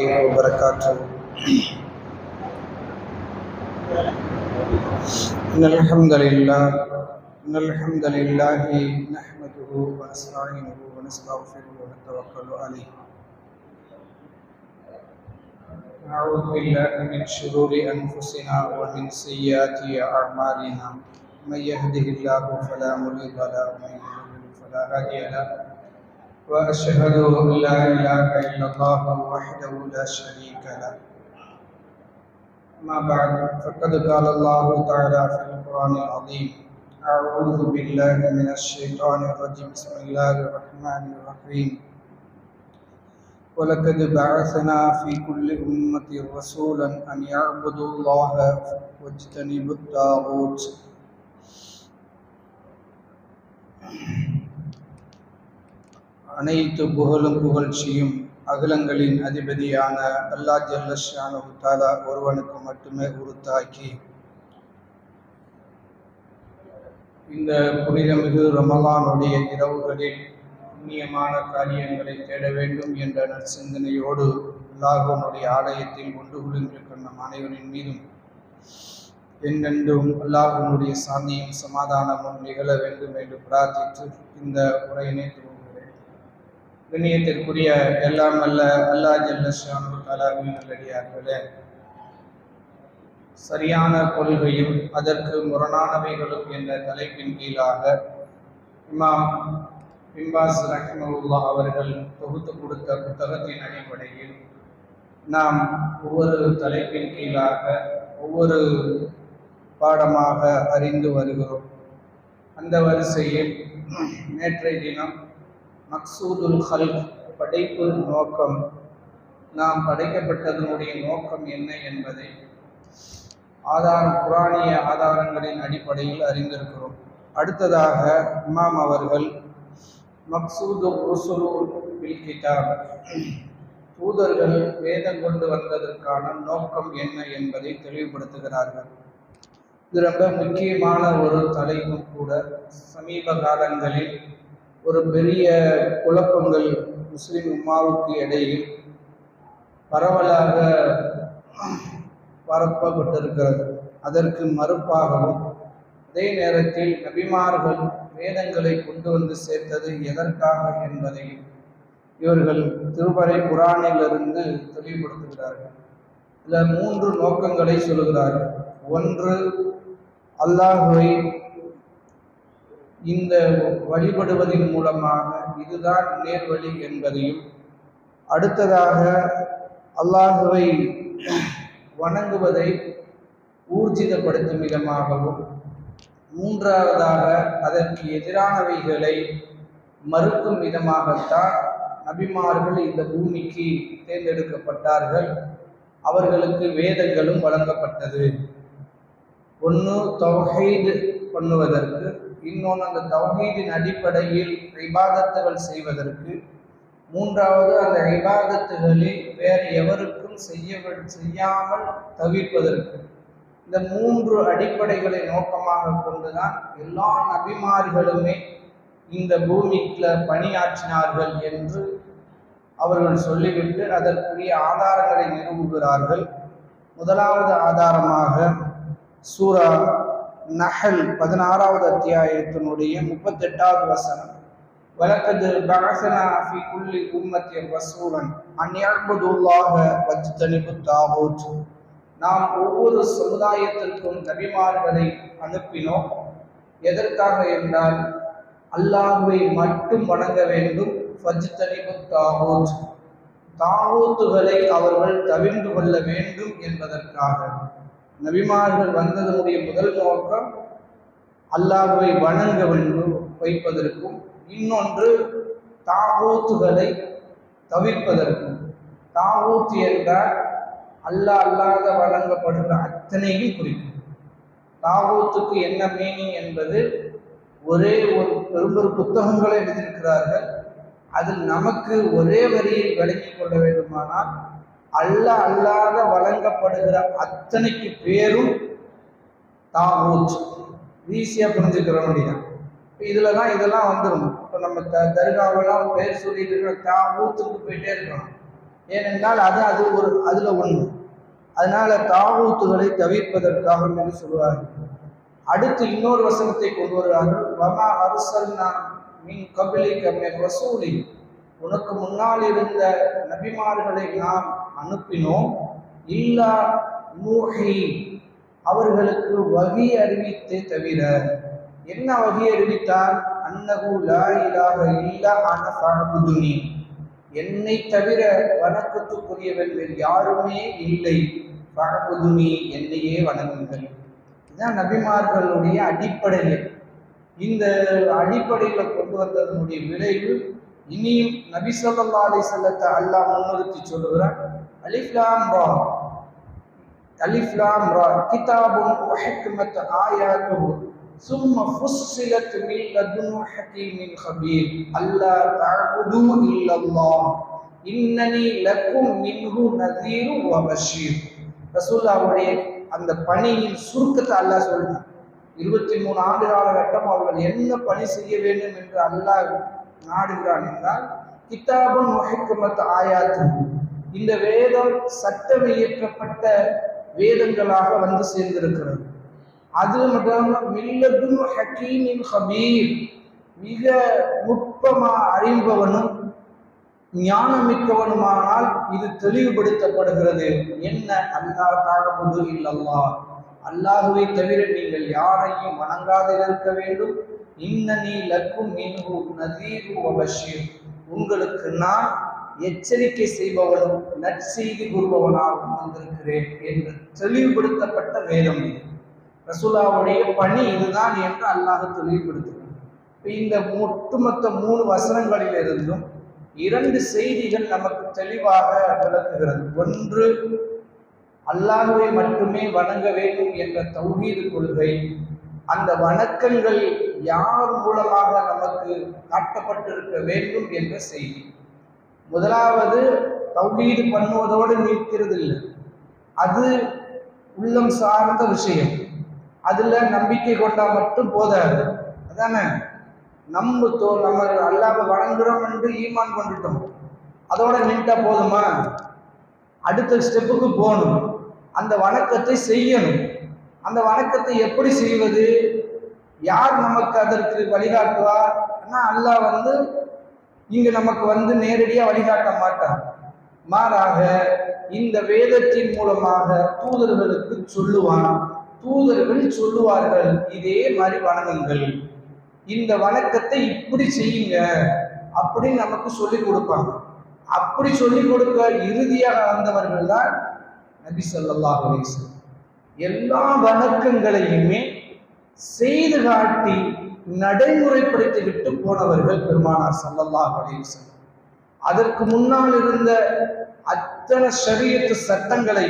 وبركاته. إن الحمد لله نحمده ونستعينه ونستغفره ونتوكل عليه. نعوذ بالله من شرور أنفسنا ومن سيئات أعمالنا. من يهده الله فلا مضل له ومن يضلل فلا هادي له. وأشهد أن لا إله إلا الله وحده لا شريك له. أما بعد فقد قال الله تعالى في القرآن العظيم: أعوذ بالله من الشيطان الرجيم. بسم الله الرحمن الرحيم. ولقد بعثنا في كل أمة رسولا أن يعبدوا الله واجتنبوا الطاغوت. அனைத்து புகழும் புகழ்ச்சியும் அகிலங்களின் அதிபதியான அல்லாஹ் ஜல்ல ஷானஹு தஆலா ஒருவனுக்கு மட்டுமே உரித்தாக்கி, இந்த புனிதமிகு ரமலானுடைய இரவுகளில் புண்ணியமான காரியங்களை தேட வேண்டும் என்ற நற்சிந்தனையோடு அல்லாஹ்வுடைய ஆலயத்தில் ஒன்று குழுந்திருக்கிற நம் அனைவரின் மீதும் என்றென்றும் அல்லாஹ்வுடைய சாந்தியும் சமாதானமும் நிகழ வேண்டும் என்று பிரார்த்தித்து இந்த உரையினை துவங்குகிறேன். கண்ணியத்திற்குரிய எல்லாம் அல்ல அல்லாஹ் ஜல்ல ஷானஹு தஆலாவின் நல்லடியார்களே, சரியான கொள்கையும் அதற்கு முரணானவைகளும் என்ற தலைப்பின் கீழாக இமாம் பின் பாஸ் ரஹிமஹுல்லாஹ் அவர்கள் தொகுத்து கொடுத்த புத்தகத்தின் அடிப்படையில் நாம் ஒவ்வொரு தலைப்பின் கீழாக ஒவ்வொரு பாடமாக அறிந்து வருகிறோம். அந்த வரிசையில் நேற்றைய தினம் மக்சூதுல் ஹல்க், படைப்பு நோக்கம், நாம் படைக்கப்பட்டதனுடைய நோக்கம் என்ன என்பதை குரானிய ஆதாரங்களின் அடிப்படையில் அறிந்திருக்கிறோம். அடுத்ததாக இமாம் அவர்கள் மக்சூது ருசுலு பில் கிதாப், தூதர்கள் வேதம் கொண்டு வந்ததற்கான நோக்கம் என்ன என்பதை தெளிவுபடுத்துகிறார்கள். இது ரொம்ப முக்கியமான ஒரு தலைப்பும் கூட. சமீப காலங்களில் ஒரு பெரிய குழப்பங்கள் முஸ்லிம் உம்மாவுக்கு இடையில் பரவலாக பரப்பப்பட்டிருக்கிறது. அதற்கு மறுப்பாகவும் அதே நேரத்தில் நபிமார்கள் வேதங்களை கொண்டு வந்து சேர்த்தது எதற்காக என்பதையும் இவர்கள் திருமறை குரானிலிருந்து தெளிவுபடுத்துகிறார்கள். இதில் 3 நோக்கங்களை சொல்கிறார்கள். ஒன்று, அல்லாஹ்வை இந்த வழிபடுவதன் மூலமாக இதுதான் நேர்வழி என்பதையும், அடுத்ததாக அல்லாஹ்வை வணங்குவதை ஊர்ஜிதப்படுத்தும் விதமாகவும், மூன்றாவதாக அதற்கு எதிரானவைகளை மறுக்கும் விதமாகத்தான் நபிமார்கள் இந்த பூமிக்கு தேர்ந்தெடுக்கப்பட்டார்கள். அவர்களுக்கு வேதங்களும் வழங்கப்பட்டது. ஒன்று தௌஹீத் பண்ணுவதற்கு, இன்னொன்று அந்த தௌஹீதின் அடிப்படையில் இபாதத்துகள் செய்வதற்கு, மூன்றாவது அந்த இபாதத்துகளில் வேறு எவருக்கும் செய்யாமல் தவிர்ப்பதற்கு. இந்த 3 அடிப்படைகளை நோக்கமாக கொண்டுதான் எல்லா நபிமார்களுமே இந்த பூமிக்குள்ள பணியாற்றினார்கள் என்று அவர்கள் சொல்லிவிட்டு அதற்குரிய ஆதாரங்களை நிறுவுகிறார்கள். முதலாவது ஆதாரமாக சூரா நஹல் 16வது அத்தியாயத்தினுடைய 38வது வசனம், வலக்கது பஅஸனா ஃபீ குல்லி உம்மத்தின் ரசூலன் அன் யஅ்புதுல்லாஹ வஜ்தனிபுத் தாகூத். நாம் ஒவ்வொரு சமுதாயத்திற்கும் நபிமார்களை அனுப்பினோம். எதற்காக என்றால் அல்லாஹ்வை மட்டும் வணங்க வேண்டும். வஜ்தனிபுத் தாகூத், தாகூத்துகளை அவர்கள் தவிர்த்து கொள்ள வேண்டும் என்பதற்காக. நபிமார்கள் வந்ததனுடைய முதல் நோக்கம் அல்லாஹ்வை வணங்க வைப்பதற்கும், இன்னொன்று தாகூத்துகளை தவிர்ப்பதற்கும். தாகூத் என்றால் அல்லாஹ் அல்லாத வழங்கப்படுகிற அத்தனையும் குறிக்கும். தாகூத்துக்கு என்ன மீனிங் என்பது ஒரே ஒரு பெரும்பெரு புத்தகங்களை எழுதியிருக்கிறார்கள். அதில் நமக்கு ஒரே வரியில் விளங்கிக் கொள்ள வேண்டுமானால் அல்லாஹ் அல்லாத வழங்கப்படுகிற அத்தனைக்கு பேரும் தாகூத். ஈஸியாக புரிஞ்சுக்கிற வேண்டியதான். இதில் தான் இதெல்லாம் வந்துடும். இப்போ நம்ம தர்காவெல்லாம் பேர் சொல்லிட்டு இருக்கிற தாகூத்துக்கு போயிட்டே இருக்கணும். ஏனென்றால் அதுல ஒன்று. அதனால தாகூத்துகளை தவிர்ப்பதற்காக என்று சொல்வார்கள். அடுத்து இன்னொரு வசனத்தை கொண்டு வருவார்கள். வமா அர்சல்னா மின் கப்லிக மின் ரசூலின், உனக்கு முன்னால் இருந்த நபிமார்களை நாம் அனுப்பினோம். இல்லா நூஹி, அவர்களுக்கு வகி அறிவித்தே தவிர. என்ன வகி அறிவித்தார்? அன்னஹு லா இலாஹ இல்லா அன ஃபஅபுதுனி, என்னை தவிர வணக்கத்துக்குரியவன் வேறு யாருமே இல்லை. ஃபஅபுதுனி, என்னையே வணங்குங்கள். இதுதான் நபிமார்களுடைய அடிப்படையில். இந்த அடிப்படையில் கொண்டு வந்ததனுடைய விளைவு இனியும் நபி ஸல்லல்லாஹு அலைஹி வஸல்லத்தை அல்லாஹ் முன்னிறுத்தி சொல்லுகிறான். அலிஃப் லாம் ரா, அலிஃப் லாம் ரா கிதாபுன் உஹிக்மத் ஆயாத்துஹு சும்ம ஃபுஸ்ஸிலத் மின் லதுன் ஹகீமின் கபீர் அல்லா தஅபுது இல்லல்லாஹ் இன்னனி லக்கும் மின்ஹு நதீரு வ பஷீர். ரசூலுல்லாஹ்வுடைய அந்த பணியின் சுருக்கத்தை அல்லாஹ் சொல்றான். 23 ஆண்டு காலகட்டம் அவர்கள் என்ன பணி செய்ய வேண்டும் என்று அல்லாஹ் நாடுகிறான் என்றால், கிதாபுன் முஹக்கமத் ஆயாத்துஹு, இந்த வேதம் சட்டம் இயற்றப்பட்ட வேதங்களாக வந்து சேர்ந்திருக்கிறது. அது மட்டும் மில்லதுன் ஹகீமின் கபீர், மிக நுட்பமா அறிந்தவனும் ஞானமிக்கவனுமானால் இது தெளிவுபடுத்தப்படுகிறது. என்ன? அல்லாஹ் தஅபுது இல்லல்லாஹ், அல்லாஹுவை தவிர நீங்கள் யாரையும் வணங்காது இருக்க வேண்டும். இன்னனி லக்கும் மின்ஹு நதீரு வ பஷீர், உங்களுக்கு நான் எச்சரிக்கை செய்பவனும் நற்செய்தி கூறுபவனாகவும் வந்திருக்கிறேன் என்று தெளிவுபடுத்தப்பட்ட வேதம் இது. ரசூலுல்லாஹ்வுடைய பணி இதுதான் என்று அல்லாஹ் தெளிவுபடுத்துகிறார். இந்த ஒட்டுமொத்த 3 வசனங்களிலிருந்தும் 2 செய்திகள் நமக்கு தெளிவாக விளக்குகிறது. ஒன்று, அல்லாஹ்வை மட்டுமே வணங்க வேண்டும் என்ற தௌஹீது கொள்கை. அந்த வணக்கங்கள் யார் மூலமாக நமக்கு காட்டப்பட்டிருக்க வேண்டும் என்ற செய்தி. முதலாவது, தௌஹீது பண்ணுவதோடு நிற்கிறது இல்லை, அது உள்ளம் சார்ந்த விஷயம். அதுல நம்பிக்கை கொண்டா மட்டும் போதாது. அதானே, நம்ம அல்லாஹ்வை வணங்குறோம் என்று ஈமான் கொண்டுட்டோம், அதோட நின்றா போதுமா? அடுத்த ஸ்டெப்புக்கு போகணும். அந்த வணக்கத்தை செய்யணும். அந்த வணக்கத்தை எப்படி செய்வது? யார் நமக்கு அதற்கு வழிகாட்டுவார்? அல்லாஹ் இங்க நமக்கு நேரடியா வழிகாட்ட மாட்டார். மாறாக இந்த வேதத்தின் மூலமாக தூதர்களுக்கு சொல்லுவான். தூதர்கள் சொல்லுவார்கள், இதே மாதிரி வணங்குங்கள், இந்த வணக்கத்தை இப்படி செய்யுங்க அப்படின்னு நமக்கு சொல்லிக் கொடுப்பாங்க. அப்படி சொல்லிக் கொடுக்க இறுதியாக வந்தவர்கள் தான் நபி ஸல்லல்லாஹு அலைஹி வஸல்லம். எல்லா வணக்கங்களையுமே செய்து காட்டி நடைமுறைப்படுத்திவிட்டு போனவர்கள் பெருமானார் ஸல்லல்லாஹு அலைஹி வஸல்லம். அதற்கு முன்னால் இருந்த அத்தனை ஷரியத்து சட்டங்களை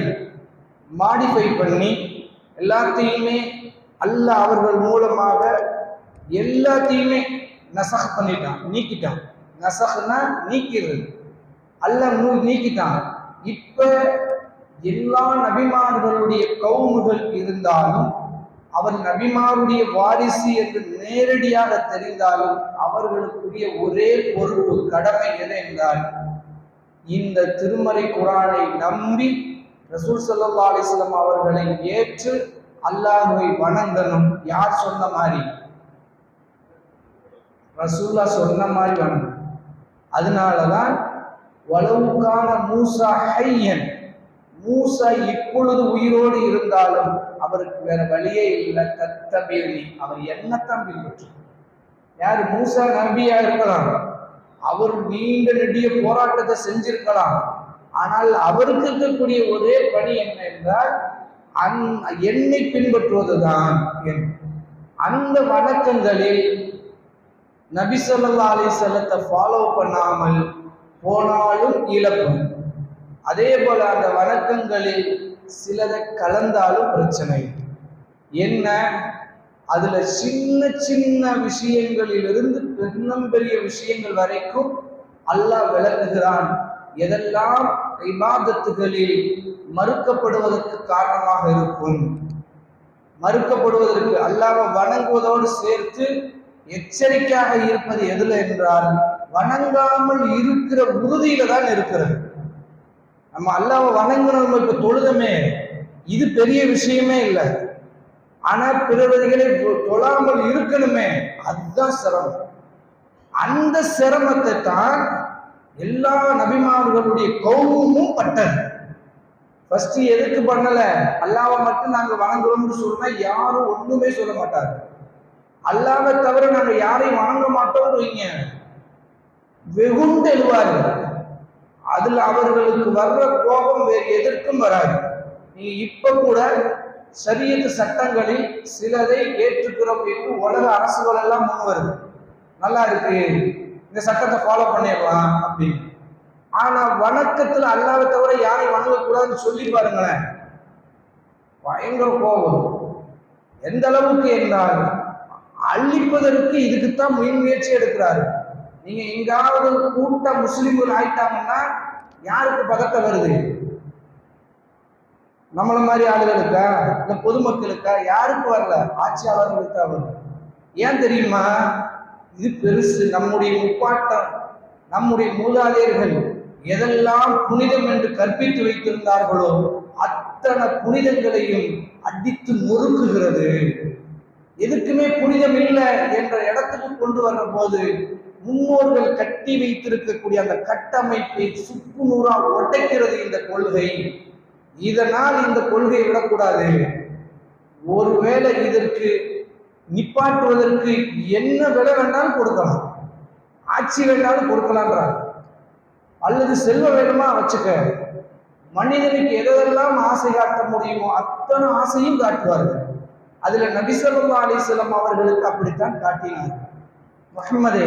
மாடிஃபை பண்ணி எல்லாத்தையுமே அல்லாஹ் அவர்கள் மூலமாக எல்லாத்தையுமே நசஹ் பண்ணிட்டான், நீக்கிட்டான். நசஹ்னா நீக்கிறது, அல்லாஹ் நீக்கிட்டான். இப்ப எல்லா நபிமார்களுடைய கவுமுகள் இருந்தாலும், அவர் நபிமாருடைய வாரிசு என்று நேரடியாக தெரிந்தாலும், அவர்களுக்குரிய ஒரே பொறுப்பு, கடமை எது என்றால், இந்த திருமறை குர்ஆனை நம்பி ரசூல் ஸல்லல்லாஹு அலைஹி வஸல்லம் அவர்களை ஏற்று அல்லாஹ்வை வணங்கணும். யார் சொன்ன மாதிரி? ரசூலுல்லாஹ் சொன்ன மாதிரி வணங்கணும். அதனாலதான் வலவுகான மூசா ஹய்யன், மூசா இப்பொழுது உயிரோடு இருந்தாலும் அவருக்கு வேற வழியே இல்லை. தத்தபீனி, அவர் என்னத்தான் பின்பற்றும். யார்? மூசா நபியா இருக்கலாம், அவர் நீண்ட நெடிய போராட்டத்தை செஞ்சிருக்கலாம். ஆனால் அவருக்கு இருக்கக்கூடிய ஒரே பணி என்ன என்றால் என்னை பின்பற்றுவதுதான். அந்த வணக்கங்களில் நபி ஸல்லல்லாஹு அலைஹி வஸல்லத்தை ஃபாலோ பண்ணாமல் போனாலும் இழப்பு. அதே போல அந்த வணக்கங்களில் சிலதை கலந்தாலும் பிரச்சனை. என்ன? அதுல சின்ன சின்ன விஷயங்களிலிருந்து பெரிய விஷயங்கள் வரைக்கும் அல்லாஹ் விளக்குகிறான். எதெல்லாம் இபாதத்துகளில் மறுக்கப்படுவதற்கு காரணமாக இருக்கும், மறுக்கப்படுவதற்கு அல்லாஹ்வை வணங்குவதோடு சேர்த்து எச்சரிக்கையாக இருப்பது எதுல என்றால், வணங்காமல் இருக்கிற உறுதியில தான் இருக்கிறது. நம்ம அல்லாஹ்வை வணங்கணும். இப்ப தொழுதமே இது பெரிய விஷயமே இல்லை. ஆனா பிறவர்களை தொழாமல் இருக்கணுமே, அதுதான் சிரமம். அந்த சிரமத்தை தான் எல்லா நபிமார்களுடைய கௌமும் பட்டது. ஃபர்ஸ்ட் எதுக்கு பண்ணல? அல்லாஹ்வை மட்டும் நாங்க வணங்குறோம்னு சொன்னா யாரும் ஒண்ணுமே சொல்ல மாட்டாங்க. அல்லாஹ்வை தவிர நாங்க யாரையும் வணங்க மாட்டோம்னு வைங்க, வெகுண்டு எழுவார்கள். அதுல அவர்களுக்கு வர்ற கோபம் வேறு எதற்கும் வராது. நீங்க இப்ப கூட ஷரியத் சட்டங்களில் சிலதை ஏற்றுக்கிறோம் என்று உலக அரசுகள் எல்லாம் முன் வருது. நல்லா இருக்கு, இந்த சட்டத்தை ஃபாலோ பண்ணிடலாம் அப்படின்னு. ஆனா வணக்கத்துல அல்லாஹ்வை தவிர யாரையும் வணங்கக்கூடாதுன்னு சொல்லி பாருங்களேன், பயங்கர கோபம். எந்த அளவுக்கு என்றால் அழிப்பதற்கு இதுக்குத்தான் முயற்சி எடுக்கிறாரு. நீங்க எங்காவது கூட்ட முஸ்லிம்கள் ஆயிட்டாங்கன்னா யாருக்கு பதட்டம் வருது? நம்மள மாதிரி ஆளுகளுக்கா, இல்ல பொதுமக்களுக்கா? யாருக்கு வரல? ஆட்சியாளர்களுக்கு தான் வருது. ஏன் தெரியுமா? இது பெருசு. நம்முடைய முப்பாட்டம், நம்முடைய மூதாதையர்கள் எதெல்லாம் புனிதம் என்று கற்பித்து வைத்திருந்தார்களோ அத்தனை புனிதங்களையும் அடித்து நொறுக்குகிறது. எதுக்குமே புனிதம் இல்லை என்ற இடத்துக்கு கொண்டு வர்ற போது முன்னோர்கள் கட்டி வைத்திருக்கக்கூடிய அந்த கட்டமைப்பை சுக்கு நூறா உடைக்கிறது இந்த கொள்கை. இதனால் இந்த கொள்கையை விடக்கூடாது. ஒருவேளை இதற்கு நிப்பாட்டுவதற்கு என்ன விலை வேண்டாலும் கொடுக்கலாம், ஆட்சி வேண்டாலும் கொடுக்கலான்றார். அல்லது செல்வ வேணுமா வச்சுக்க, மனிதனுக்கு எதெல்லாம் ஆசை காட்ட முடியுமோ அத்தனை ஆசையும் காட்டுவார்கள். அதுல நபி ஸல்லல்லாஹு அலைஹி வஸல்லம் அவர்களுக்கு அப்படித்தான் காட்டினார். முஹம்மதே,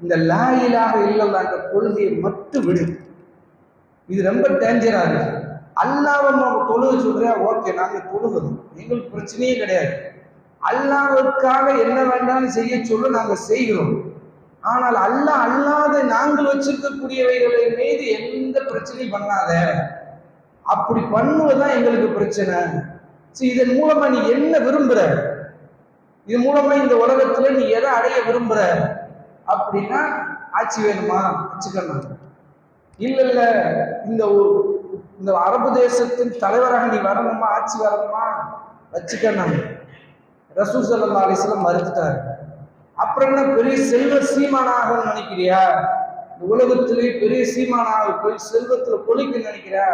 இந்த லா இலாஹ இல்லல்லாஹ் என்ற கொள்கையை மட்டும் விடு, இது ரொம்ப டேஞ்சரா இருக்கு. அல்லாஹ்வை தொழுக சொல்றியா, ஓகே, நாங்க தொழுகிறோம், எங்களுக்கு பிரச்சனையே கிடையாது. அல்லாஹ்வுக்காக என்ன வேண்டாம்னு செய்ய சொல்ல நாங்க செய்கிறோம். ஆனால் அல்லாஹ் அல்லாத நாங்கள் வச்சிருக்கக்கூடியவைகளை மீது எந்த பிரச்சனையும் பண்ணாத. அப்படி பண்ணுவதுதான் எங்களுக்கு பிரச்சனை. இதன் மூலமா நீ என்ன விரும்புற? இது மூலமா இந்த உலகத்துல நீ எதை அடைய விரும்புற அப்படின்னா, ஆட்சி வேணுமா வச்சுக்கணும். இல்ல இல்ல, இந்த அரபு தேசத்தின் தலைவராக நீ வரணுமா, ஆட்சி வரணுமா வச்சுக்கணும். ரசூல் ஸல்லல்லாஹு அலைஹி வஸல்லம் மறுத்துட்டாரு. அப்புறம் என்ன, பெரிய செல்வ சீமானாக நினைக்கிறியா? இந்த உலகத்திலே பெரிய சீமானாக போய் செல்வத்துல கொலிக்க நினைக்கிறியா?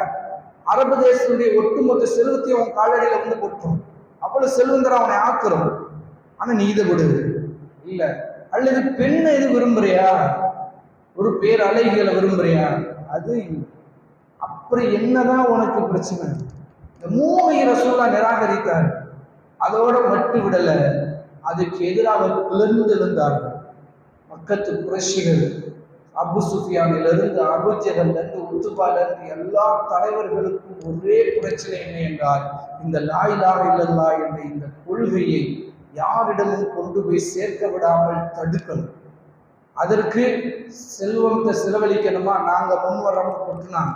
அரபு தேசத்துடைய ஒட்டுமொத்த செல்வத்தையும் அவன் காலடியில வந்து கொட்டும். அவ்வளவு செல்வந்தர அவனை ஆக்குறோம். ஆனா நீ இதை விடு இல்ல. அல்லது பெண்ணை எது விரும்புறியா? ஒரு பேர் அழகிகளை விரும்புறியா? அது அப்படி என்னதான் உனக்கு பிரச்சனை? இந்த 3 ரசூலா நிராகரித்தார். அதோட மட்டும் விடல, அதுக்கு எதிராக பிளர்ந்தெழுந்தார்கள். மக்கத்து குறைஷிகள், அபு சுஃபியானிலிருந்து அபு ஜஹலிலிருந்து உத்துபாலிருந்து எல்லா தலைவர்களுக்கும் ஒரே பிரச்சனை என்ன என்றால், இந்த லா இலாஹ இல்லல்லாஹ் என்ற இந்த கொள்கையை யாரிடமும் கொண்டு போய் சேர்க்க விடாமல் தடுக்கணும். அதற்கு செல்வத்தை செலவழிக்கணுமா, நாங்க முன்வரமா கொட்டுனாங்க.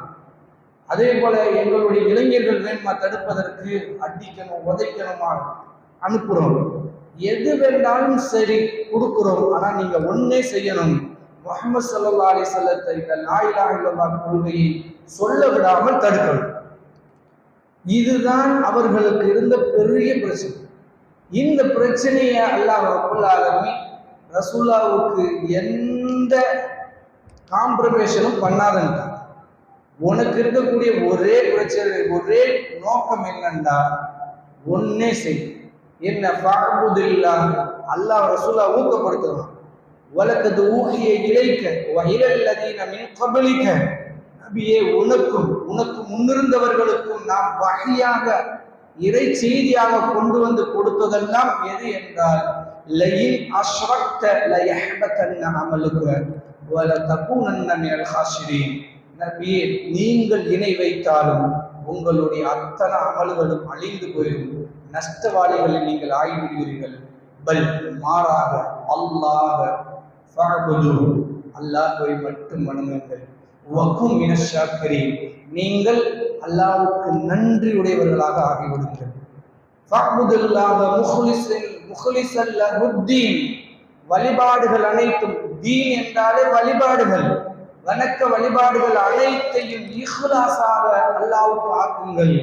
அதே போல எங்களுடைய இளைஞர்கள் வேணுமா தடுப்பதற்கு அடிக்கணும் உதைக்கணுமா அனுப்புறோம். எது வேண்டாலும் சரி கொடுக்குறோம். ஆனா நீங்க ஒன்னே செய்யணும், முஹம்மது ஸல்லல்லாஹு அலைஹி வஸல்லத்தை இந்த லா இலாஹ இல்லல்லாஹ் கொள்கையை சொல்ல விடாமல் தடுக்கணும். இதுதான் அவர்களுக்கு இருந்த பெரிய பிரச்சனை. இந்த பிரச்சனையை அல்லாஹ் ரப்பல் ஆலமீன் ரசூலுல்லாஹ்வுக்கு எந்த காம்ப்ரமைஸும் பண்ணாதங்க. உனக்கு இருக்கக்கூடிய ஒரே பிரச்சனை, ஒரே நோக்கம் என்னன்னா, ஒன்னே செய். என்ன? ஃபஅபுதில்லாஹ், அல்லாஹ் ரசூலுல்லாஹ் ஊக்கப்படுத்துறான். வலக்கது ஊஹிய இலைக்க வ இலல்லதீன மின் கப்லிக, நபியே உனக்கும் உனக்கு முன்னிருந்தவர்களுக்கும் நாம் வஹியாக இறை செய்தியாக கொண்டு வந்து கொடுத்ததெல்லாம் எது என்றால், லயின் அஷ்ரக்த லயஹ்பதன்ன அமலுக வல தகூனன்ன மினல் ஹாஷிரீன். நபியே, நீங்கள் இணை வைத்தாலும் உங்களுடைய அத்தனை அமல்களும் அழிந்து போயிடும், நஷ்டவாளிகளில் நீங்கள் ஆகிவிடுவீர்கள். பல் மாறாக அல்லாஹ் ஃபஅபுது, அல்லாஹ்வை மட்டும் வணங்குங்கள். வகும் மினஷ் ஷாக்கிரீன், நீங்கள் அல்லாஹ்வுக்கு நன்றி உடையவர்களாக ஆகிவிடுங்கள். ஃபஅபுதுல்லாஹ முக்லிஸன் லஹுத்தீன், வழிபாடுகள் அனைத்தும், தீன் என்றாலே வழிபாடுகள், வணக்க வழிபாடுகள் அனைத்தையும் இஹ்லாஸாக அல்லாஹ்வுக்கு ஆக்குங்கள்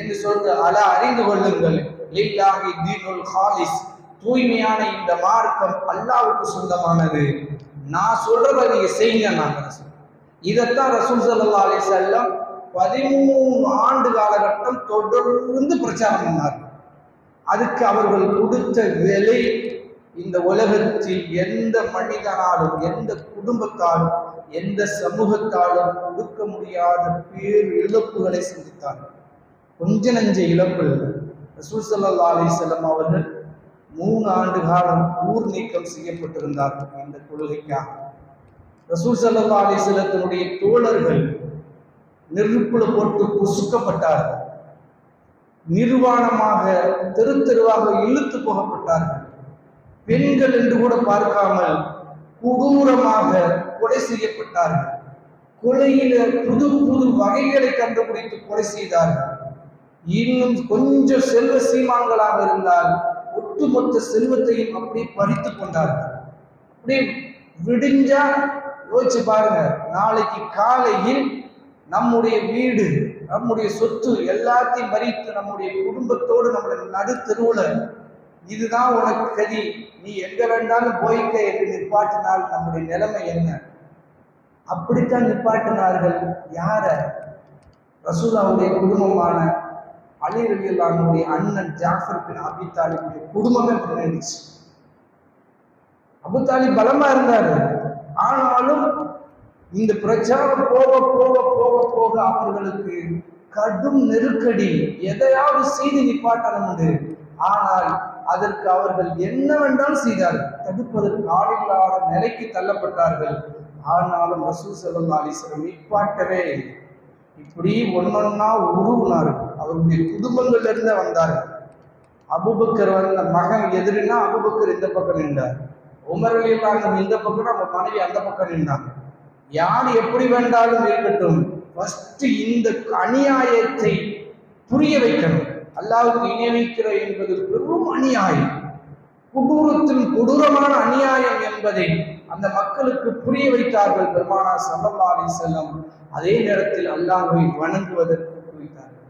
என்று சொல்லிட்டு அறிந்து கொள்ளுங்கள். லில்லாஹி தீனுல் ஹாலிஸ், தூய்மையான இந்த மார்க்கம் அல்லாஹ்வுக்கு சொந்தமானது. நான் சொல்றதை நீங்க செய்யுங்க. நாங்கள் இதைத்தான் ரசூல் ஸல்லல்லாஹு அலைஹி வஸல்லம் 13 ஆண்டு காலகட்டம் தொடர்ந்து பிரச்சாரம் பண்ணார்கள். அதுக்கு அவர்கள் கொடுத்த விலை இந்த உலகத்தில் எந்த மனிதனாலும், எந்த குடும்பத்தாலும், எந்த சமூகத்தாலும் கொடுக்க முடியாத பேர் இழப்புகளை சந்தித்தார்கள். கொஞ்ச நஞ்ச இழப்பு. ரசூல் ஸல்லல்லாஹு அலைஹி வஸல்லம் அவர்கள் 3 ஆண்டு காலம் ஊர் நீக்கம் செய்யப்பட்டிருந்தார்கள் இந்த கொள்கைக்காக. ரசூல் ஸல்லல்லாஹு அலைஹி வஸல்லத்தினுடைய தோழர்கள் நெருப்புல போட்டு புசுக்கப்பட்டார்கள். நிர்வாணமாக தெரு தெருவாக இழுத்து போகப்பட்டார்கள். பெண்கள் என்று கூட பார்க்காமல் கொடூரமாக கொலை செய்யப்பட்டார்கள். கொலையில புது புது வகைகளை கண்டுபிடித்து கொலை செய்தார்கள். இன்னும் கொஞ்சம் செல்வ சீமான்களாக இருந்தால் ஒட்டுமொத்த செல்வத்தையும் அப்படியே பறித்து கொண்டார்கள். அப்படியே விடிஞ்சா யோசிச்சு பாருங்க, நாளைக்கு காலையில் நம்முடைய வீடு, நம்முடைய சொத்து எல்லாத்தையும் பறித்து நம்முடைய குடும்பத்தோடு நம்மளை நடுத்தெருவுல இதுதான் உனக்கு கதி, நீ எங்க வேண்டாலும் போய்க்க என்று நிப்பாட்டினால் நம்முடைய நிலைமை என்ன? அப்படித்தான் நிப்பாட்டினார்கள். யார? ரசூலுல்லாஹ்வுடைய குடும்பமான அலி ரலியல்லாஹு அன்ஹுடைய அண்ணன் ஜாஃபர் பின் அபி தாலிபுடைய குடும்பமே நினைச்சு. அபு தாலிப் பலமா இருந்தாரு. ஆனாலும் இந்த பிரச்சாரம் போக போக போக போக அவர்களுக்கு கடும் நெருக்கடி. எதையாவது செய்து நிப்பாட்டணும் உண்டு. ஆனால் அதற்கு அவர்கள் என்னவென்றால் செய்தார்கள். தடுப்பதற்கு ஆளில்லாத நிலைக்கு தள்ளப்பட்டார்கள். ஆனாலும் ரசூல் ஸல்லல்லாஹு அலைஹி வஸல்லம் நிப்பாட்டவே இல்லை. இப்படி ஒன்னொன்னா உருவினார்கள். அவருடைய குடும்பங்கள்ல இருந்தே வந்தார்கள். அபூபக்கர் வந்த மகன் எதிரினா அபூபக்கர் இந்த பக்கம் நின்றார். உமர் ரலியல்லாஹு அன்ஹு இந்த பக்கம், நம்ம மனைவி அந்த பக்கம் நின்றாங்க. யார் எப்படி வேண்டாலும் இருக்கட்டும், ஃபர்ஸ்ட் இந்த அநியாயத்தை புரிய வைக்கணும். அல்லாஹ்வுக்கு இணை வைக்கிற என்பது பெரும் அநியாயம், கொடூரத்திலும் கொடூரமான அநியாயம் என்பதை அந்த மக்களுக்கு புரிய வைத்தார்கள் பெருமானார் ஸல்லல்லாஹு அலைஹி வஸல்லம். அதே நேரத்தில் அல்லாஹ்வை வணங்குவதற்கு வைத்தார்கள்.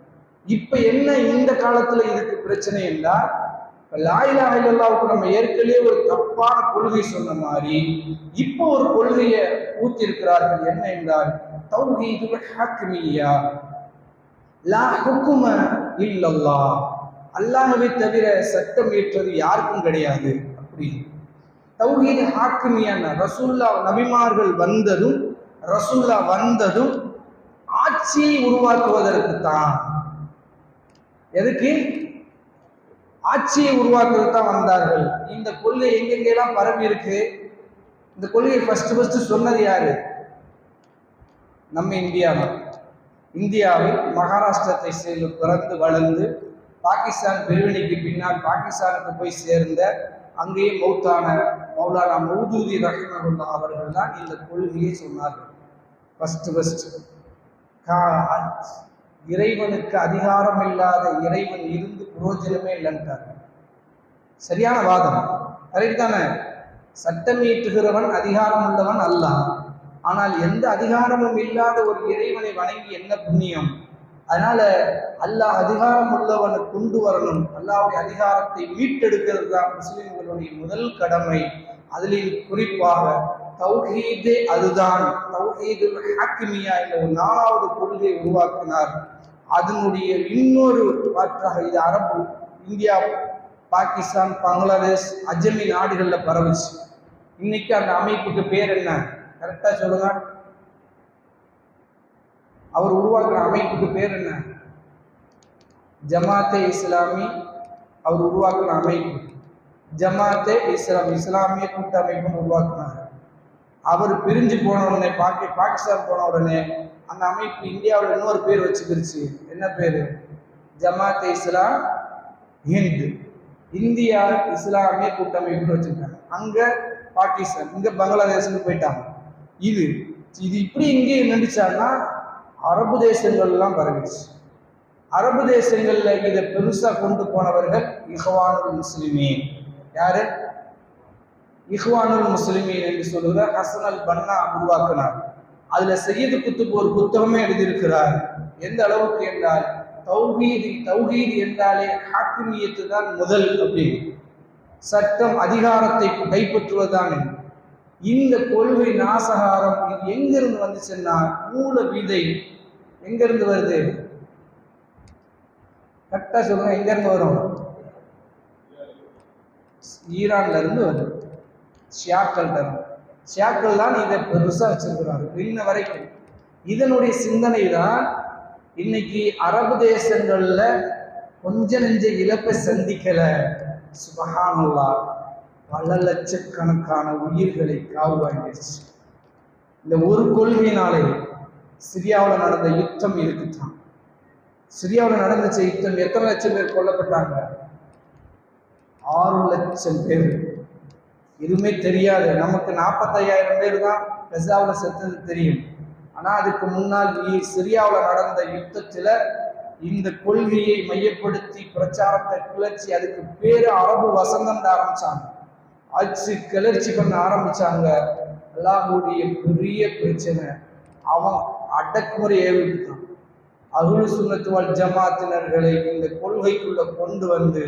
இப்ப என்ன இந்த காலத்துல இதுக்கு பிரச்சனை என்றால், லா இலாஹ இல்லல்லாஹ்வுக்கு நம்ம ஏற்கனவே ஒரு தப்பான கொள்கை சொன்ன மாதிரி இப்போ ஒரு கொள்கையை ஊத்தி இருக்கிறார்கள். என்ன என்றால் தௌஹீதுல் ஹக்மிய்யா, லா ஹுக்ம இல்லல்லாஹ், அல்லாஹ்வை தவிர சட்டம் ஏற்றது யாருக்கும் கிடையாது. அப்படி தௌஹீது ஹாக்கிமியான ரசூலுல்லாஹ் நபிமார்கள் வந்ததும் ஆட்சியை உருவாக்குவதற்கு தான். எதுக்கு? ஆட்சியை உருவாக்குவதற்கு தான் வந்தார்கள். இந்த கொள்கை எங்கெங்கெல்லாம் பரவி இருக்கு. இந்த கொள்கையை ஃபர்ஸ்ட் சொன்னது யாரு? நம்ம இந்தியாவில் மகாராஷ்டிரத்தை சேர்ந்து பிறந்து வளர்ந்து பாகிஸ்தான் பிரிவினைக்கு பின்னால் பாகிஸ்தானுக்கு போய் சேர்ந்த, அங்கேயே மௌத்தான மௌலானா மௌதூதி ரஹிமஹுல்லாஹ் அவர்கள் தான் இந்த கொள்கையை சொன்னார்கள். ஃபர்ஸ்ட் இறைவனுக்கு அதிகாரம் இல்லாத இறைவன் இருந்து புரோஜனமே இல்லைன்றார்கள். சரியான வாதம், கரெக்ட் தானே? சட்டம் இயற்றுகிறவன் அதிகாரம் உள்ளவன் அல்லாஹ். ஆனால் எந்த அதிகாரமும் இல்லாத ஒரு இறைவனை வணங்கி என்ன புண்ணியம்? அதனால அல்லாஹ் அதிகாரம் உள்ளவனை கொண்டு வரணும். அல்லாஹ்வுடைய அதிகாரத்தை மீட்டெடுக்கிறது தான் முஸ்லிம்களுடைய முதல் கடமை. அதில் குறிப்பாக தௌஹீதே அதுதான். தௌஹீதுல் ஹக்மிய்யா என்ற ஒரு 4வது கொள்கையை உருவாக்கினார். அதனுடைய இன்னொரு மாற்றாக இது அரபு, இந்தியா, பாகிஸ்தான், பங்களாதேஷ், அஜமி நாடுகளில் பரவுச்சு. இன்னைக்கு அந்த அமைப்புக்கு பேர் என்ன? கரெக்டா சொல்லுங்க. அவர் உருவாக்குற அமைப்புக்கு பேர் என்ன? ஜமாத்தே இஸ்லாமி. அவர் உருவாக்குற அமைப்பு ஜமாத்தே இஸ்லாம், இஸ்லாமிய கூட்டமைப்புன்னு உருவாக்குனார். அவர் பிரிஞ்சு போன உடனே, பாகிஸ்தான் போன உடனே அந்த அமைப்பு இந்தியாவில் இன்னொரு பேர் வச்சுக்கிருச்சு. என்ன பேரு? ஜமாத்தே இஸ்லாம் ஹிந்த், இந்தியா இஸ்லாமிய கூட்டமைப்புன்னு வச்சிருக்காங்க. அங்க பாகிஸ்தான், இங்க பங்களாதேஷ்னு போயிட்டாங்க. இது இப்படி இங்கே நினைச்சாங்கன்னா அரபு தேசங்கள்லாம் பரவிச்சு. அரபு தேசங்கள்ல இதை பெருசா கொண்டு போனவர்கள் இஹ்வானுல் முஸ்லிமீன். யாரு? இஹ்வானுல் முஸ்லிமீன் என்று சொல்லுகிற ஹசன் அல் பன்னா உருவாக்கினார். அதுல சையது குத்துப் ஒரு புத்தகமே எழுதியிருக்கிறார். எந்த அளவுக்கு என்றால் தௌஹீத் என்றாலே ஹாக்கிமியத்து தான் முதல் அப்படின்னு, சட்டம் அதிகாரத்தை கைப்பற்றுவதுதான். இந்த கொள்கை நாசகாரம் இது எங்கிருந்து வந்துச்சுன்னா, மூல விதை எங்கிருந்து வருது? கரெக்டா சொல்லுங்க, எங்க இருந்து வரும்? ஈரான்ல இருந்து வரும், ஷியாக்கள் இருந்து. ஷியாக்கள் தான் இதை பெருசா வச்சிருக்கிறாங்க இன்ன வரைக்கும். இதனுடைய சிந்தனை தான் இன்னைக்கு அரபு தேசங்கள்ல கொஞ்ச நெஞ்ச இழப்பை சந்திக்கல. சுபஹானல்லாஹ், பல லட்சக்கணக்கான உயிர்களை காவு வாங்கிடுச்சு இந்த ஒரு கொள்கையினாலே. சிரியாவில் நடந்த யுத்தம் இருக்குத்தான். சிரியாவில் நடந்துச்ச யுத்தம் எத்தனை லட்சம் பேர் கொல்லப்பட்டாங்க? 6 லட்சம் பேர். எதுவுமே தெரியாது நமக்கு. 45,000 பேர் தான் கசாவில் செத்தது தெரியும். ஆனா அதுக்கு முன்னால் சிரியாவில் நடந்த யுத்தத்துல இந்த கொள்கையை மையப்படுத்தி பிரச்சாரத்தை கிளர்ச்சி, அதுக்கு பேரு அரபு வசந்தம் ஆரம்பிச்சாங்க, ஆட்சி கிளர்ச்சி பண்ண ஆரம்பிச்சாங்க. அல்லாஹ்வுடைய பெரிய பிரச்சனை, அவன் அடக்குமுறை ஏவிட்டான். அஹ்லுஸ் சுன்னத் வல் ஜமாத்தினர்களை இந்த கொள்கைக்குள்ள கொண்டு வந்து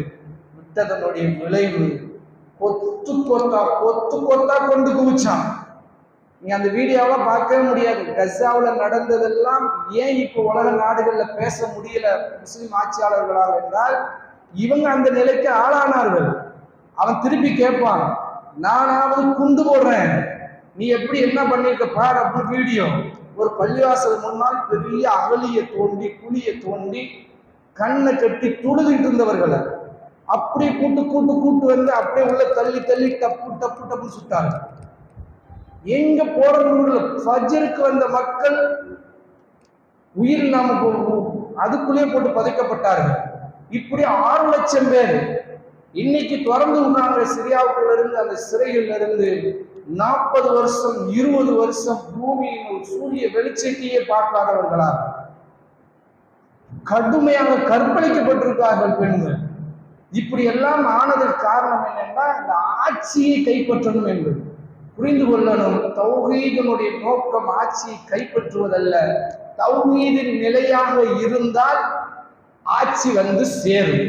விட்டதனுடைய விளைவு கொத்து கொத்தா கொண்டு குவிச்சான். நீ அந்த வீடியோவெல்லாம் பார்க்கவே முடியாது. கசாவில் நடந்ததெல்லாம் ஏன் இப்போ உலக நாடுகளில் பேச முடியல முஸ்லிம் ஆட்சியாளர்களால் என்றால், இவங்க அந்த நிலைக்கு ஆளானார்கள். அவன் திருப்பி கேட்பான், நானாவது குண்டு போடுறேன், நீ எப்படி என்ன பண்ணிருக்க பார் அப்படின்னு. வீடியோ ஒரு பள்ளிவாசல் முன்னால் பெரிய அகலியை தோண்டி குழியை தோண்டி கண்ணை கட்டி துழுதிட்டு இருந்தவர்களை அப்படியே கூட்டு வந்து அப்படியே உள்ள தள்ளி டப்புன்னு சுட்டாங்க. எங்க போறது? ஃபஜ்ருக்கு வந்த மக்கள் உயிர் நமக்கு அதுக்குள்ளே போட்டு பதைக்கப்பட்டார்கள். இப்படி 6 லட்சம் பேர் இன்னைக்கு திறந்து விடுறாங்க சிரியாவுக்குள்ள இருந்து. அந்த சிறையில் இருந்து 40 வருஷம் 20 வருஷம் பூமியின் சூரிய வெளிச்சத்தையே பார்க்காதவர்களா கடுமையாக கற்பழிக்கப்பட்டிருக்கார்கள் பெண்கள். இப்படி எல்லாம் ஆனதற்கு காரணம் என்னன்னா, இந்த ஆட்சியை கைப்பற்றணும் என்பது புரிந்து கொள்ளணும். தௌஹீதினுடைய நோக்கம் ஆட்சியை கைப்பற்றுவதல்ல. தௌஹீதின் நிலையாக இருந்தால் ஆட்சி வந்து சேரும்.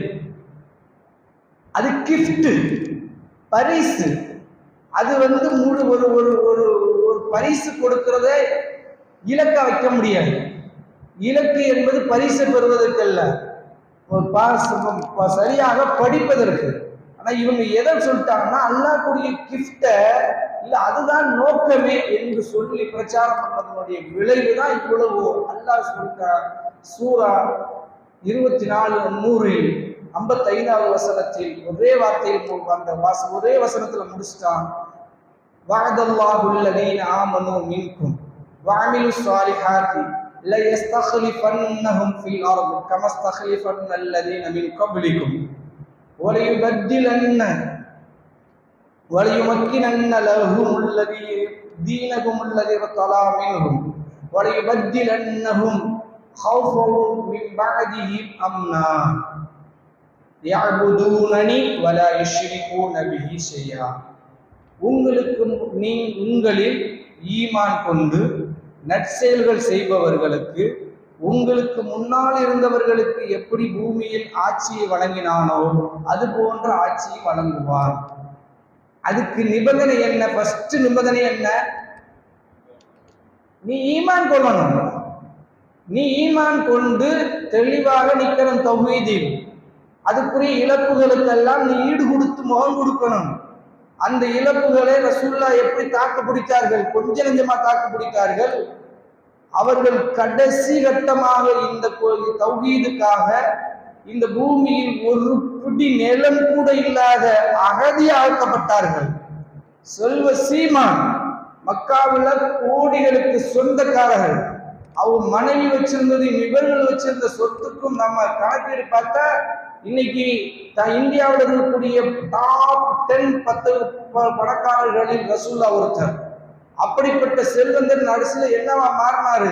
அது கிஃப்ட், பரிசு. அது வந்து ஒரு ஒரு ஒரு பரிசு கொடுக்கிறதே இலக்க வைக்க முடியாது. இலக்கு என்பது பரிசு பெறுவதற்கல்ல, சரியாக படிப்பதற்கு. ஆனா இவங்க எதை சொல்லிட்டாங்கன்னா, அல்லாஹ்வுடைய கிஃப்ட இல்ல அதுதான் நோக்கமே என்று சொல்லி பிரச்சாரம் பண்ணதனுடைய விளைவுதான் இவ்வளவு. அல்லாஹ் சொல்லிட்டான் சூரா 24:155 வசனத்தில் ஒரே வார்த்தையில் அந்த ஒரே வசனத்துல முடிச்சுட்டான். வஅதல்லாஹு அல்லதீன ஆமனூ மின்கும் வஅமிலுஸ் ஸாலிஹாத்தி لا يستخلفنهم في الأرض كما استخلفن الذين من قبلكم وليمكنن لهم الذي دينهم الذي ارتضى منهم وليبدلنهم خوفا من بعدهم أمنا يعبدونني ولا يشركون به شيئا. உங்களில் ஈமான் கொண்டு நற்செயல்கள் செய்பவர்களுக்கு உங்களுக்கு முன்னால் இருந்தவர்களுக்கு எப்படி பூமியில் ஆட்சியை வழங்கினானோ அது போன்ற ஆட்சியை வழங்குவார். அதுக்கு நிபந்தனை என்ன? ஃபர்ஸ்ட் நிபந்தனை என்ன? நீ ஈமான் கொள்ளணும். நீ ஈமான் கொண்டு தெளிவாக நிக்கணும் தௌஹீதில். அதுக்குரிய இழப்புகளுக்கெல்லாம் நீ ஈடு கொடுத்து முகம் கொடுக்கணும். அந்த இழப்புகளை ரசூலுல்லாஹ் எப்படி தாக்கு பிடித்தார்கள்? கொஞ்ச நெஞ்சமா தாக்கு பிடித்தார்கள். அவர்கள் கடைசி கட்டமாக இந்த தௌஹீதுக்காக இந்த பூமியில் ஒரு பிடி நிலம் கூட இல்லாத அகதியாக்கப்பட்டார்கள். செல்வ சீமான், மக்காவுல கோடிகளுக்கு சொந்தக்காரர்கள். அவங்க மனைவி வச்சிருந்தது, இவர்கள் வச்சிருந்த சொத்துக்கும் நம்ம கணக்கீடு பார்த்தா இன்னைக்கு இந்தியாவில் இருக்கக்கூடிய டாப் 10 பணக்காரர்களில் ரசூலுல்லாஹ் ஒருத்தர். அப்படிப்பட்ட செல்வந்தர் நடுசுல என்னவா மாறினாரு?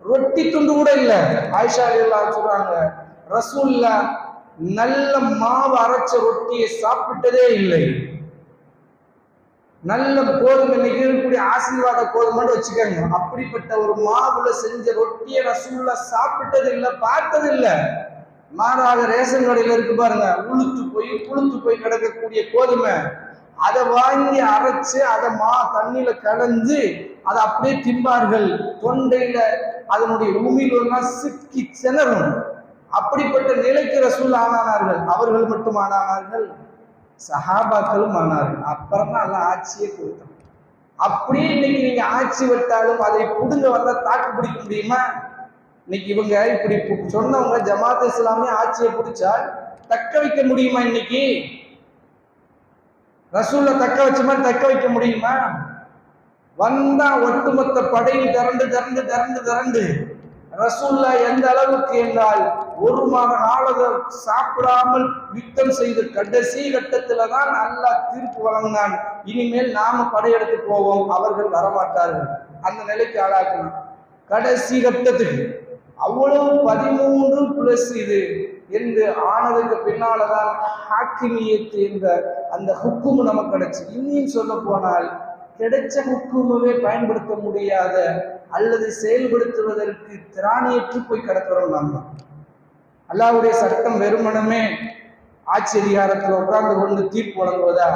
ரொட்டி துண்டு கூட இல்லை. ஆயிஷா ரலியல்லாஹு சொல்றாங்க, ரசூலுல்லாஹ் நல்ல மாவு அரைச்ச ரொட்டியை சாப்பிட்டதே இல்லை. நல்ல கோதுமை, இன்னைக்கு இருக்கக்கூடிய ஆசீர்வாத கோதுமைன்னு வச்சுக்கோங்க. அப்படிப்பட்ட ஒரு மாவுல செஞ்ச ரொட்டியை ரசூலுல்லாஹ் சாப்பிட்டது இல்லை, பார்த்தது இல்லை. மாறாக ரேஷன் கடையில் இருக்கு பாருங்க, புழுத்து போய் கிடக்கக்கூடிய கோதுமை, அதை வாங்கி அரைச்சு அதை தண்ணியில கலந்து அதை அப்படியே திம்பார்கள். தொண்டையில அதனுடைய உமிழ்வெல்லாம் சிக்கி திணறும். அப்படிப்பட்ட நிலைக்கு ரசூல் ஆனார்கள். அவர்கள் மட்டும் ஆனார்கள், சஹாபாக்களும் ஆனார்கள். அப்புறம் தான் எல்லாம் ஆட்சியே கொடுத்தோம். அப்படியே இன்னைக்கு நீங்க ஆட்சி விட்டாலும் அதை புடுங்க வந்தா தாக்கு பிடிக்க முடியுமா? இன்னைக்கு இவங்க இப்படி சொன்னவங்க ஜமாத் இஸ்லாமிய ஆட்சியை பிடிச்சால் தக்க வைக்க முடியுமா? இன்னைக்கு ரசூல்ல தக்க வச்ச மாதிரி தக்க வைக்க முடியுமா? வந்தா ஒட்டுமொத்த படையில் திரண்டு ரசூல்லா எந்த அளவுக்கு என்றால் ஒரு மாத காலம் சாப்பிடாமல் யுத்தம் செய்து கடைசி கட்டத்துல தான் நல்லா தீர்ப்பு வழங்கினான். இனிமேல் நாம படையெடுத்து போவோம், அவர்கள் வரமாட்டார்கள். அந்த நிலைக்கு ஆளாக்கணும். கடைசி கட்டத்துக்கு அவ்வளவு 13+ இது என்று ஆனதுக்கு பின்னால்தான் ஹாக்கிமியத்து என்ற அந்த ஹுக்கும் நமக்கு கிடைச்சு. இன்னும் சொல்ல போனால் கிடைச்ச ஹுக்குமே பயன்படுத்த முடியாத அல்லது செயல்படுத்துவதற்கு திராணியற்று போய் கிடக்கிறோம். நம்ம அல்லாஹ்வுடைய சட்டம் வெறுமனமே ஆட்சி அதிகாரத்தில் உட்கார்ந்து கொண்டு தீர்ப்பு வழங்குவதா?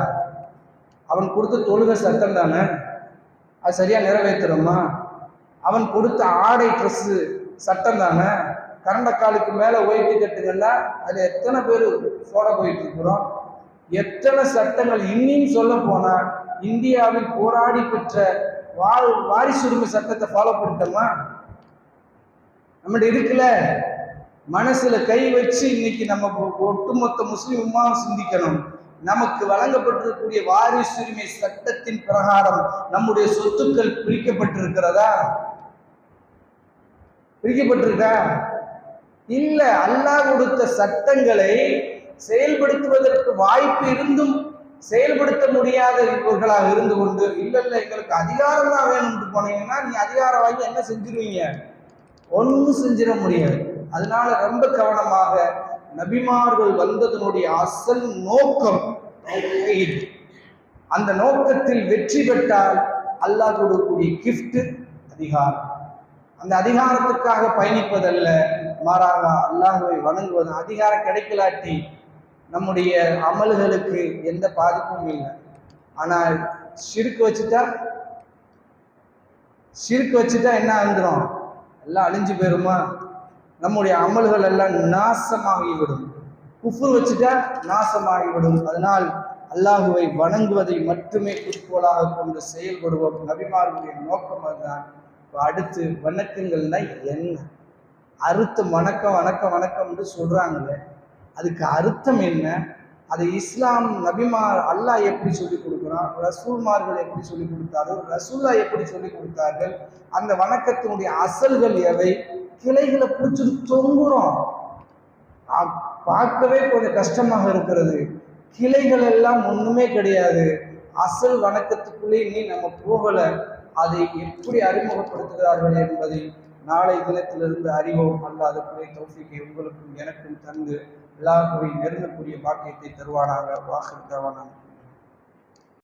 அவன் கொடுத்த தொழுகை சட்டம் தானே, அது சரியா நிறைவேற்றுறோமா? அவன் கொடுத்த ஆடை ட்ரெஸ் சட்டம் தானே. கரண்டக்காலுக்கு மேல ஒயிட்டு கட்டுங்கன்னா அது எத்தனை பேர் சோட போயிட்டு இருக்கிறோம்? எத்தனை சட்டங்கள்! இன்னும் சொல்ல போனா இந்தியாவில் போராடி பெற்ற வாரிசுரிமை சட்டத்தை ஃபாலோ பண்ணிட்டோமா? நம்மகிட்ட இருக்குல்ல. மனசுல கை வச்சு இன்னைக்கு நம்ம ஒட்டுமொத்த முஸ்லிம் உம்மாவும் சிந்திக்கணும். நமக்கு வழங்கப்பட்டிருக்கக்கூடிய வாரிசுரிமை சட்டத்தின் பிரகாரம் நம்முடைய சொத்துக்கள் பிரிக்கப்பட்டிருக்கிறதா? பிரிக்கப்பட்டிருக்கா? இல்ல. அல்லாஹ் கொடுத்த சட்டங்களை செயல்படுத்துவதற்கு வாய்ப்பு இருந்தும் செயல்படுத்த முடியாத இவர்களாக இருந்து கொண்டு இல்ல எங்களுக்கு அதிகாரம் தான் வேணும்னு போனீங்கன்னா நீங்க அதிகாரம் வாங்கி என்ன செஞ்சிருவீங்க? ஒன்றும் செஞ்சிட முடியாது. அதனால ரொம்ப கவனமாக, நபிமார்கள் வந்ததனுடைய அசல் நோக்கம் அந்த நோக்கத்தில் வெற்றி பெற்றால் அல்லாஹ் கொடுக்கக்கூடிய கிஃப்ட் அதிகாரம். அந்த அதிகாரத்துக்காக பயணிப்பதல்ல, மாறாக அல்லாஹ்வை வணங்குவது. அதிகாரம் கிடைக்கலாட்டி நம்முடைய அமல்களுக்கு எந்த பாதிப்பும் இல்லை. ஆனால் ஷிர்க் வச்சுட்டா என்ன வந்துடும்? எல்லாம் அழிஞ்சு போயிருமா? நம்முடைய அமல்கள் எல்லாம் நாசமாகிவிடும். குஃப்ர் வச்சுட்டா நாசமாகிவிடும். அதனால் அல்லாஹுவை வணங்குவதை மட்டுமே குறிக்கோளாக கொண்டு செயல்படுவோம். நபிமார்களுடைய நோக்கம் அதுதான். அடுத்து வணக்கங்கள்னா என்ன? அர்த்தம் வணக்கம் வணக்கம் வணக்கம் என்று சொல்றாங்களே, அதுக்கு அர்த்தம் என்ன? அது இஸ்லாம் நபிமார் அல்லாஹ் எப்படி சொல்லிக் கொடுக்குறான், ரசூல்மார்கள் எப்படி சொல்லிக் கொடுத்தார்கள், ரசூல்லா எப்படி சொல்லிக் கொடுத்தார்கள், அந்த வணக்கத்தினுடைய அசல்கள் எவை? கிளைகளை பிடிச்சிட்டு தொங்குறோம். பார்க்கவே கொஞ்சம் கஷ்டமாக இருக்கிறது. கிளைகள் எல்லாம் ஒண்ணுமே கிடையாது. அசல் வணக்கத்துக்குள்ளே நீ நம்ம போகல. அதை எப்படி அறிமுகப்படுத்துகிறார்கள் என்பதை நாளை தினத்திலிருந்து அறிவோம். அல்லாஹ் அதுக்குரிய தௌஃபீக்கை உங்களுக்கும் எனக்கும் தந்து அல்லாஹ்வை நெருங்கக்கூடிய பாக்கியத்தை தருவானாக. வாஹிர் தவானா.